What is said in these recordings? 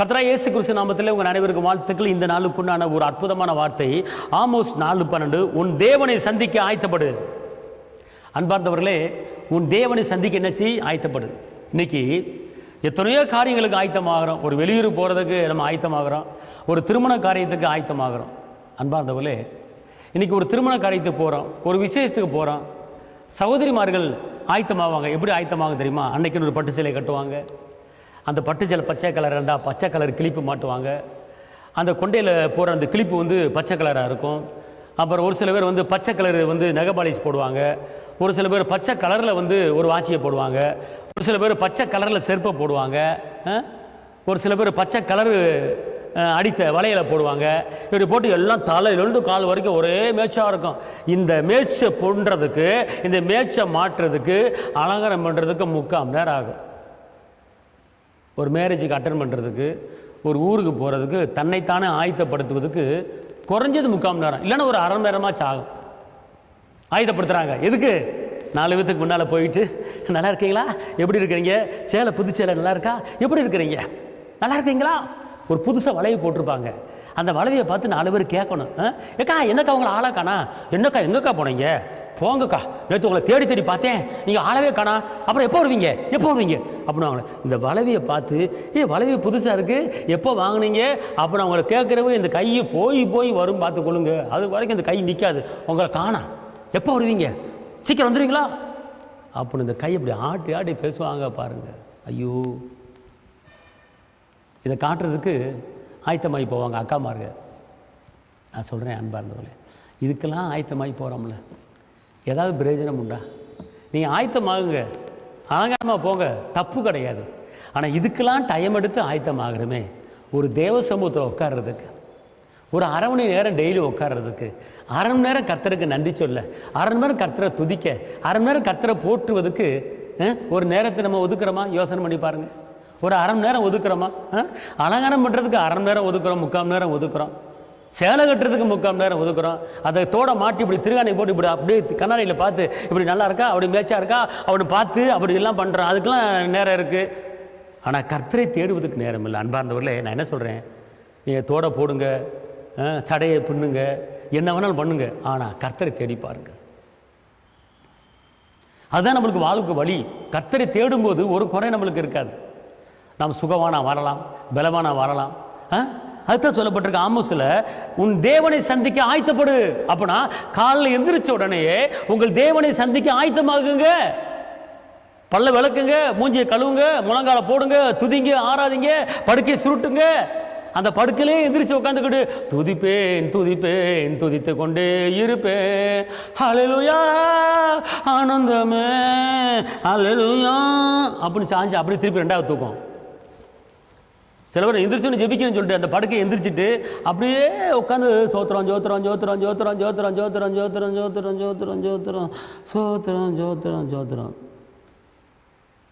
கர்த்தராகிய இயேசு கிறிஸ்து நாமத்தில் உங்கள் அனைவருக்கும் வாழ்த்துக்கள். இந்த நாளுக்குண்டான ஒரு அற்புதமான வார்த்தை ஆமோஸ் 4:12. உன் தேவனை சந்திக்க ஆயத்தப்படு. அன்பார்ந்தவர்களே, உன் தேவனை சந்திக்க என்னச்சு ஆயத்தப்படு. இன்னைக்கு எத்தனையோ காரியங்களுக்கு ஆயத்தமாகறோம். ஒரு வெளியூர் போகிறதுக்கு நம்ம ஆயத்தமாகறோம், ஒரு திருமண காரியத்துக்கு ஆயத்தமாகறோம். அன்பார்ந்தவர்களே, இன்றைக்கி ஒரு திருமண காரியத்துக்கு போகிறோம், ஒரு விசேஷத்துக்கு போகிறோம். சகோதரிமார்கள் ஆயத்தமாவாங்க. எப்படி ஆயத்தமாக தெரியுமா? அன்னைக்குன்னு ஒரு பட்டு சேலை கட்டுவாங்க. அந்த பட்டு சேலை பச்சை கலர் இருந்தால் பச்சை கலர் கிளிப்பு மாட்டுவாங்க. அந்த கொண்டையில் போகிற அந்த கிளிப்பு வந்து பச்சை கலராக இருக்கும். அப்புறம் ஒரு சில பேர் வந்து பச்சை கலர் வந்து நகை பாலிஷ் போடுவாங்க. ஒரு சில பேர் பச்சை கலரில் வந்து ஒரு வாசியை போடுவாங்க. ஒரு சில பேர் பச்சை கலரில் செருப்பை போடுவாங்க. ஒரு சில பேர் பச்சை கலரு அடித்த வளையலை போடுவாங்க. இப்படி போட்டு எல்லாம் தலையிலிருந்து கால் வரைக்கும் ஒரே மேட்சாக இருக்கும். இந்த மேட்சை பண்ணுறதுக்கு, இந்த மேட்சை மாற்றுறதுக்கு, அலங்காரம் பண்ணுறதுக்கு 3/4 மணி நேரம் ஆகும். ஒரு மேரேஜுக்கு அட்டன் பண்ணுறதுக்கு, ஒரு ஊருக்கு போகிறதுக்கு, தன்னைத்தானே ஆயத்தப்படுத்துவதுக்கு குறைஞ்சது 3/4 மணி நேரம், இல்லைன்னா ஒரு அரை மணி நேரமாச்சு ஆகும். ஆயத்தப்படுத்துகிறாங்க. எதுக்கு? 4 பேத்துக்கு முன்னால் போயிட்டு, நல்லா இருக்கீங்களா, எப்படி இருக்கிறீங்க, சேலை புது சேலை நல்லா இருக்கா, எப்படி இருக்கிறீங்க, நல்லா இருக்கீங்களா. ஒரு புதுசாக வளைவு போட்டிருப்பாங்க. அந்த வளைவையை பார்த்து 4 பேர் கேட்கணும். ஏக்கா என்னக்கா உங்களை ஆளா காணா, என்னக்கா எங்கக்கா போனீங்க, போங்கக்கா நேற்று உங்களை தேடி தேடி பார்த்தேன், நீங்கள் ஆளவே காணா, அப்புறம் எப்போ வருவீங்க அப்படின்னு. இந்த வளைவையை பார்த்து, வளைவு புதுசாக இருக்குது, எப்போ வாங்கினீங்க அப்புறம் அவங்கள கேட்குறவங்க இந்த கையை போய் போய் வரும் பார்த்து கொள்ளுங்க. அது வரைக்கும் இந்த கை நிற்காது. உங்களை காணா, எப்போ வருவீங்க, சீக்கிரம் வந்துடுவீங்களா அப்படின்னு இந்த கை இப்படி ஆட்டி ஆட்டி பேசுவாங்க பாருங்கள். ஐயோ, இதை காட்டுறதுக்கு ஆயத்தமாகி போவாங்க அக்காமாருங்க. நான் சொல்கிறேன் அன்பார்ந்தவர்களே, இதுக்கெல்லாம் ஆயத்தமாகி போகிறோம்ல, ஏதாவது பிரயோஜனம் உண்டா? நீங்கள் ஆயத்தமாகுங்க, அலங்காரமாக போங்க, தப்பு கிடையாது. ஆனால் இதுக்கெல்லாம் டைம் எடுத்து ஆயத்தமாகறமே, ஒரு தேவ சமூகத்தில் உட்கார்றதுக்கு, ஒரு அரை மணி நேரம் டெய்லி உட்கார்றதுக்கு, அரை மணி நேரம் கர்த்தருக்கு நன்றி சொல்ல, அரை மணி நேரம் கர்த்தரை துதிக்க, அரை மணி நேரம் கர்த்தரை போற்றுவதுக்கு ஒரு நேரத்தை நம்ம ஒதுக்குறோமா? யோசனை பண்ணி பாருங்கள். ஒரு அரை மணி நேரம் ஒதுக்குறோமா? அலங்காரம் பண்ணுறதுக்கு அரை மணி நேரம் ஒதுக்குறோம், 3/4 மணி நேரம் ஒதுக்குறோம். சேலை கட்டுறதுக்கு 3/4 மணி நேரம் ஒதுக்குறோம். அதை தோட மாட்டி இப்படி திருகாணி போட்டு இப்படி அப்படியே கண்ணாடியில் பார்த்து இப்படி நல்லா இருக்கா, அப்படி மேட்சா இருக்கா அப்படி பார்த்து அப்படி எல்லாம் பண்ணுறோம். அதுக்கெல்லாம் நேரம் இருக்குது. ஆனால் கர்த்தரை தேடுவதுக்கு நேரம் இல்லை. அன்பார்ந்தவர்களே, நான் என்ன சொல்கிறேன், நீங்கள் தோட போடுங்க, சடையை பின்னுங்க, என்ன வேணாலும் பண்ணுங்க, ஆனால் கர்த்தரை தேடி பாருங்க. அதுதான் நம்மளுக்கு வாழ்க்கை வழி. கர்த்தரை தேடும்போது ஒரு குறை நம்மளுக்கு இருக்காது. நாம் சுகவானா வாழலாம், பலவானா வாழலாம். அதுதான் சொல்லப்பட்டிருக்கு ஆமோஸில், உன் தேவனை சந்திக்க ஆயத்தப்படு. அப்படின்னா காலையில் எந்திரிச்ச உடனேயே உங்கள் தேவனை சந்திக்க ஆயத்தமாகுங்க. பல்ல விளக்குங்க, மூஞ்சியை கழுவுங்க, முழங்கால போடுங்க, துதிங்க, ஆராதிங்க, படுக்கையை சுருட்டுங்க. அந்த படுக்கையிலே எந்திரிச்சு உட்காந்துக்கிட்டு துதிப்பேன் துதிப்பேன் துதித்து கொண்டே இருப்பேன், ஹல்லேலூயா ஆனந்தமே ஹல்லேலூயா அப்படின்னு சாஞ்சு அப்படி திருப்பி 2வது தூக்கம். சில பேர் எந்திரிச்சோன்னு ஜெபிக்கணும்னு சொல்லிட்டு அந்த படுக்கையை எந்திரிச்சிட்டு அப்படியே உட்காந்து சோத்திரம் ஜோத்திரம் ஜோத்திரம் ஜோத்திரம் ஜோத்திரம் ஜோத்திரம் ஜோத்திரம் ஜோத்திரம் ஜோத்திரம் ஜோத்திரம் சோத்திரம் ஜோத்திரம் ஜோத்திரம்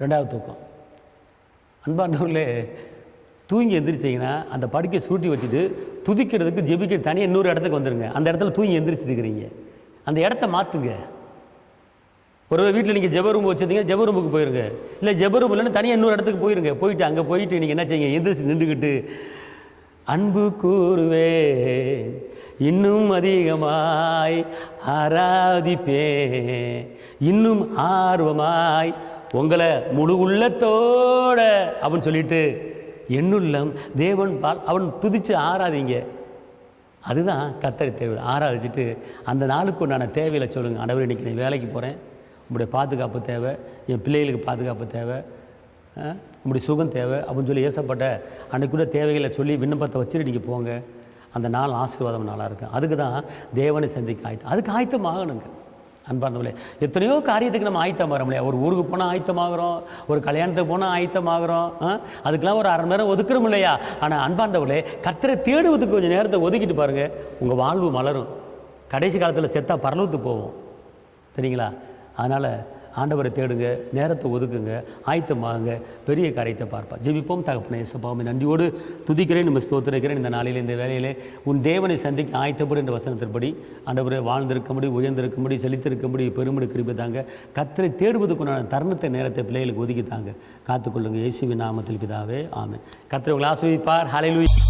2வது தூக்கம். அன்பார்ந்தவர்களே, தூங்கி எந்திரிச்சிங்கன்னா அந்த படுக்கையை சுருட்டி வச்சுட்டு துதிக்கிறதுக்கு ஜெபிக்க தனியாக இன்னொரு இடத்துக்கு வந்துடுங்க. அந்த இடத்துல தூங்கி எந்திரிச்சிருக்கிறீங்க, அந்த இடத்த மாற்றுங்க. ஒரு வீட்டில் நீங்கள் ஜெப ரூம் வச்சுருந்தீங்க, ஜெப ரூமுக்கு போயிருங்க. இல்லை ஜெப ரூம் இல்லைன்னு தனியாக இன்னொரு இடத்துக்கு போயிருங்க. போயிட்டு அங்கே போயிட்டு நீங்கள் என்ன செய்யுங்க, எந்திரிச்சு நின்றுக்கிட்டு அன்பு கூறுவேன், இன்னும் அதிகமாய் ஆராதிப்பேன், இன்னும் ஆர்வமாய் உங்களை முழு உள்ளத்தோட அப்படின்னு சொல்லிட்டு என்னுள்ளம் தேவன் பால் அவன் துதித்து ஆராதிங்க. அதுதான் கர்த்தரை தேவை. ஆராதிச்சுட்டு அந்த நாளுக்கு உண்டான தேவையில் சொல்லுங்கள். ஆண்டவரே, இன்றைக்கி நான் வேலைக்கு போகிறேன், உங்களுடைய பாதுகாப்பு தேவை, என் பிள்ளைகளுக்கு பாதுகாப்பு தேவை, உங்களுடைய சுகம் தேவை அப்படின்னு சொல்லி ஏசப்பட்ட அன்றைக்குள்ள தேவைகளை சொல்லி விண்ணப்பத்தை வச்சுட்டு நீங்கள் போங்க. அந்த நாள் ஆசீர்வாதம் நாளாக இருக்கும். அதுக்கு தான் தேவனை சந்திக்க அதுக்கு ஆயத்தமாகணுங்க. அன்பார்ந்தவர்களே, எத்தனையோ காரியத்துக்கு நம்ம ஆயத்தமாக முடியாது. ஒரு ஊருக்கு போனால் ஆயத்தமாகறோம், ஒரு கல்யாணத்துக்கு போனால் ஆயத்தமாகறோம், அதுக்கெல்லாம் ஒரு அரை மணி நேரம் ஒதுக்குறோம் இல்லையா? ஆனால் அன்பார்ந்தவர்களே, கர்த்தரை தேடுவதுக்கு கொஞ்சம் நேரத்தை ஒதுக்கிட்டு பாருங்கள், உங்கள் வாழ்வு மலரும். கடைசி காலத்தில் செத்தா பரலோகத்துக்கு போவோம், சரிங்களா? அதனால் ஆண்டவரை தேடுங்க, நேரத்தை ஒதுக்குங்க, ஆயத்தமாகுங்க, பெரிய காரியத்தை பார்ப்பா. ஜெபிப்போம். தகப்பனே இயேசுவே, நன்றியோடு துதிக்கிறேன், நம்ம ஸ்தோத்திரிக்கிறேன். இந்த நாளில் இந்த வேலையிலே உன் தேவனை சந்திக்க ஆயத்தப்படு என்ற வசனத்தின்படி ஆண்டவரை வாழ்ந்திருக்கும்படி, உயர்ந்திருக்கும்படி, செழித்திருக்கும்படி பெருமடி கிருபை தாங்க. கர்த்தரை தேடுவதற்குண்டான தருணத்தை, நேரத்தை பிள்ளைகளுக்கு ஒதுக்கித்தாங்க. காத்துக்கொள்ளுங்க. இயேசுவின் நாமத்தில் பிதாவே, ஆமென். கர்த்தர் உங்களை ஆசீர்வதிப்பார். ஹல்லேலூயா.